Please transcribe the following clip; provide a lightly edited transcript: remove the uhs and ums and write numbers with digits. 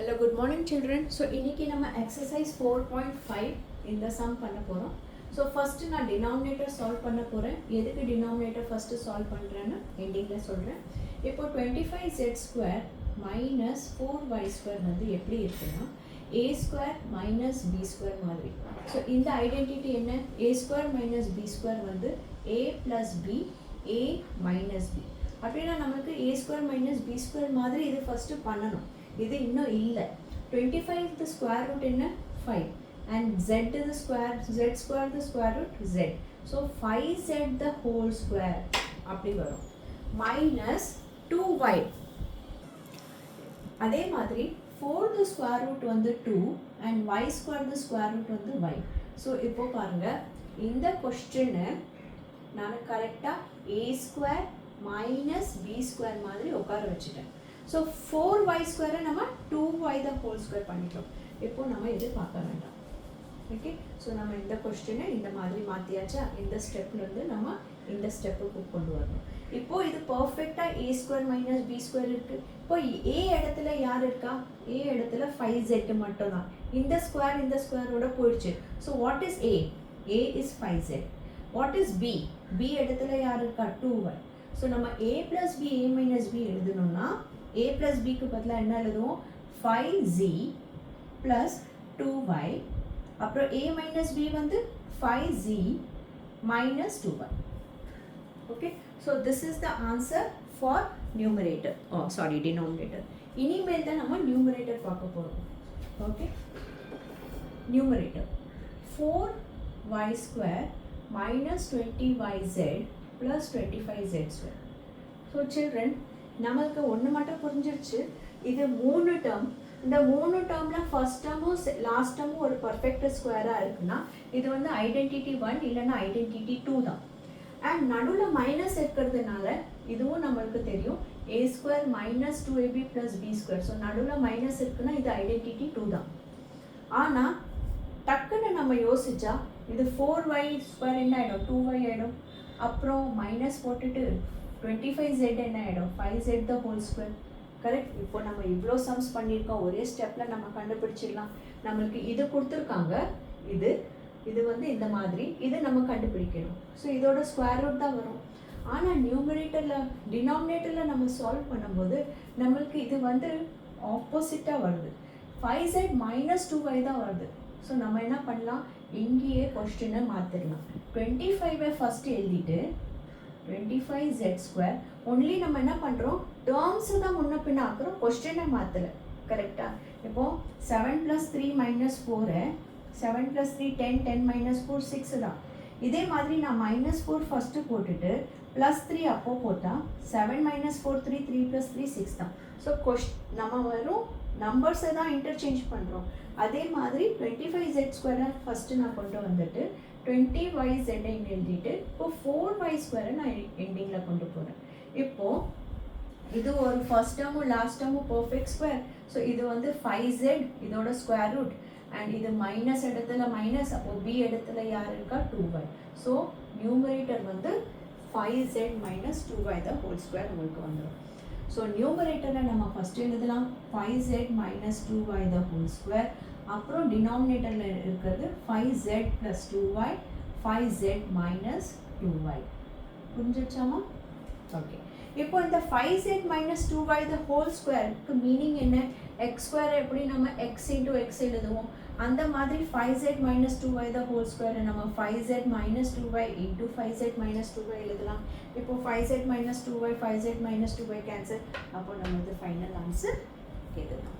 Hello, good morning children. So இன்னைக்கு நம்ம exercise 4.5 இந்த sum பண்ண போறோம். So first நான் denominator solve பண்ண போறேன். எதுக்கு denominator first solve பண்றேன்னு endingல சொல்றேன். இப்போ 25z square minus 4y square வந்து எப்படி இருக்குன்னா a square minus b square மாதிரி. So இந்த identity என்ன? a square minus b square வந்து a plus b, a minus b. அப்படின்னா நமக்கு a square minus b square மாதிரி இது first பண்ணணும். இது இன்னும் இல்லை 25 the square root என்ன 5 and z the square the square root z so 5z the whole square அப்படி வரும் minus 2y அதே மாதிரி 4 the square root வந்து 2 and y square the square root வந்து y so இப்போ பாருங்க இந்த கொஸ்டினை நான் கரெக்டா a square minus b square மாதிரி உட்கார வச்சுட்டேன் So 4y square நம்ம 2y the whole square பண்ணிட்டோம் இப்போ நம்ம இது பார்க்க வேண்டாம் ஓகே ஸோ நம்ம இந்த கொஸ்டினை இந்த மாதிரி மாற்றியாச்சா இந்த ஸ்டெப்லேருந்து நம்ம இந்த ஸ்டெப்புக்கு கொண்டு வரணும் இப்போ இது பர்ஃபெக்டாக a square minus b square இருக்குது இப்போ a இடத்துல யார் இருக்கா a இடத்துல 5z மட்டும்தான் இந்த ஸ்கொயரோட போயிடுச்சு so what is a is 5z what is b இடத்துல யார் இருக்கா 2y ஸோ நம்ம a plus b a minus b எழுதணும்னா a plus b க்கு பதிலா என்ன எழுதுவோம் 5z plus 2y அப்புறம் a minus b வந்து 5z minus 2y okay so this is the answer for numerator denominator இனிமேல் தான் நம்ம numerator பார்க்க போறோம் okay numerator 4y square minus 20yz plus 25z square so children நமக்கு ஒன்று மட்டும் புரிஞ்சிருச்சு இது மூணு டேர்ம் இந்த மூணு டேர்மில் ஃபர்ஸ்ட் டேர்மும் லாஸ்ட் டேர்மும் ஒரு பர்ஃபெக்ட் ஸ்கொயராக இருக்குன்னா இது வந்து ஐடென்டிட்டி 1 இல்லைன்னா ஐடென்டிட்டி 2 தான் அண்ட் நடுவில் மைனஸ் இருக்கிறதுனால இதுவும் நம்மளுக்கு தெரியும் a square minus 2ab plus b square so நடுவில் மைனஸ் இருக்குன்னா இது ஐடென்டிட்டி 2 தான் ஆனால் டக்குன்னு நம்ம யோசிச்சா இது 4y ஸ்கொயர் என்ன ஆகிடும் 2y ஆகிடும் அப்புறம் மைனஸ் போட்டுட்டு 25z என்ன ஆகிடும் 5z the whole square correct இப்போ நம்ம இவ்வளோ சம்ஸ் பண்ணியிருக்கோம் ஒரே ஸ்டெப்பில் நம்ம கண்டுபிடிச்சிடலாம் நம்மளுக்கு இது கொடுத்துருக்காங்க இது வந்து இந்த மாதிரி இது நம்ம கண்டுபிடிக்கணும் ஸோ இதோட ஸ்கொயர் ரூட் தான் வரும் ஆனால் டினாமினேட்டரில் நம்ம சால்வ் பண்ணும்போது நம்மளுக்கு இது வந்து ஆப்போசிட்டாக வருது 5z minus 2y தான் வருது ஸோ நம்ம என்ன பண்ணலாம் இங்கேயே கொஸ்டினை மாற்றிடலாம் 25 ஃபஸ்ட்டு எழுதிட்டு 25z square only நம்ம என்ன பண்ணுறோம் டேர்ம்ஸை தான் முன்ன பின்ன ஆக்குறோம் கொஸ்டினை மாற்றலை கரெக்டாக இப்போ 7 + 3 - 4 7 + 3 10 10 - 4 6 தான் இதே மாதிரி நான் -4 ஃபஸ்ட்டு போட்டுட்டு +3 அப்போ போட்டால் 7 - 4 3 3 + 3 6 தான் ஸோ நம்ம வரும் நம்பர்ஸை தான் இன்டர்சேஞ்ச் பண்ணுறோம் அதே மாதிரி 25z ஸ்கொயரை ஃபஸ்ட்டு நான் கொண்டு வந்துட்டு 20yz இங்கே எழுதிட்டு இப்போ 4y ஸ்கொயரை நான் எண்டிங்கில் கொண்டு போகிறேன் இப்போது இது ஒரு ஃபர்ஸ்ட் டேர்மும் லாஸ்ட் டேர்மும் பர்ஃபெக்ட் ஸ்கொயர் ஸோ இது வந்து 5z இதோட ஸ்கொயர் ரூட் அண்ட் இது மைனஸ் இடத்துல மைனஸ் அப்போது b இடத்துல யார் இருக்கா 2y ஸோ நியூமரேட்டர் வந்து 5z minus 2y the whole square உங்களுக்கு வந்துடும் ஸோ நியூமரேட்டரில் நம்ம ஃபஸ்ட்டு எழுதலாம் 5z minus 2y the whole square அப்புறம் டினாமினேட்டரில் இருக்கிறது 5z plus 2y 5z minus 2y புரிஞ்சிச்சாமா okay இப்போ இந்த 5z minus 2y the whole squareக்கு மீனிங் என்ன x ஸ்கொயர் எப்படி நம்ம x into x எழுதுவோம் அந்த மாதிரி 5z minus 2y the whole square நம்ம 5z minus 2y into 5z minus 2y எழுதலாம் இப்போ 5z minus 2y 5z minus 2y cancel அப்போ நமக்கு ஃபைனல் ஆன்சர் கேட்கலாம்